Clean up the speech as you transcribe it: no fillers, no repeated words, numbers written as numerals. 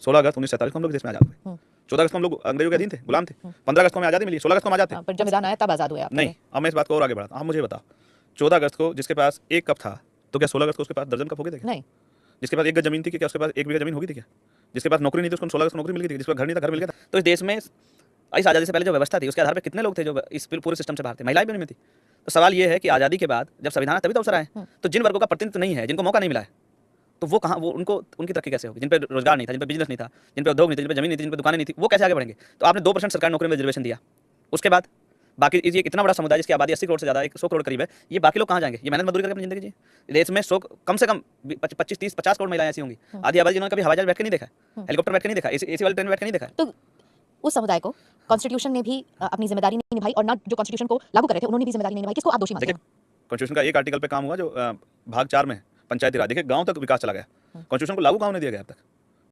16 अगस्त 1947 को हम लोग देश में आजाद हुए। 14 अगस्त को हम लोग अंग्रेजों के अधीन थे, गुलाम थे। 15 अगस्त को हमें आजादी मिली, 16 अगस्त को हम आजाद थे। पर जब मैदान आया तब आजाद हुए आप? नहीं, अब मैं इस बात को और आगे बढ़ाता हूं। आप मुझे बताओ, 14 अगस्त को जिसके पास 1 कप था, तो क्या 16 अगस्त को उसके पास दर्जन कप हो गए थे क्या? नहीं। जिसके पास 1 गज जमीन थी, क्या उसके पास 1 बीघा जमीन होगी थी क्या? जिसके पास नौकरी नहीं थी, उसको 16 अगस्त को नौकरी मिल गई थी। जिसके पास घर नहीं था, घर मिल गया था। तो इस देश में इस आज़ादी से पहले जो व्यवस्था थी, उसके आधार पर कितने लोग थे जो इस पूरे सिस्टम से बाहर थे? महिलाएं भी उनमें थी। तो सवाल ये है कि आज़ादी के बाद जब संविधान तभी तो अवसर आए, तो जिन वर्गों का प्रतिनिधित्व नहीं है, जिनको मौका नहीं मिला है, तो वो कहाँ, वो उनको उनकी तरक्की कैसे होगी? जिन पे रोजगार नहीं था, जिन पे बिजनेस नहीं था, जिन पे उद्योग नहीं थे, जिन पे जमीन नहीं थी, जिन पे दुकानें नहीं थी, वो कैसे आगे बढ़ेंगे? तो आपने 2% सरकारी नौकरी में रिजर्वेशन दिया, उसके बाद बाकी ये इतना बड़ा समुदाय जिसकी आबादी 80 करोड़ से ज़्यादा, 100 करोड़ करीब है, ये बाकी लोग कहाँ जाएंगे? ये मेहनत मजदूरी करके अपनी जिंदगी जी। देश में 100 कम से कम 25, 30, 50 करोड़ महिलाएं ऐसी होंगी, आधी आबादी जिन्होंने कभी हवाई जहाज बैठ के नहीं देखा, हेलीकॉप्टर बैठ के नहीं देखा, एसी वाली ट्रेन बैठ के नहीं देखा। तो उस समुदाय को कॉन्स्टिट्यूशन ने भी अपनी जिम्मेदारी नहीं निभाई, और ना जो कॉन्स्टिट्यूशन को लागू कर रहे थे उन्होंने भी जिम्मेदारी नहीं निभाई। किसको आप दोषी मानते हैं? कॉन्स्टिट्यूशन का एक आर्टिकल पे काम हुआ जो भाग 4 में पंचायती राज, देखिए गांव तक विकास चला गया, कॉन्स्टिट्यूशन को लागू गांव ने दिया गया अब तक।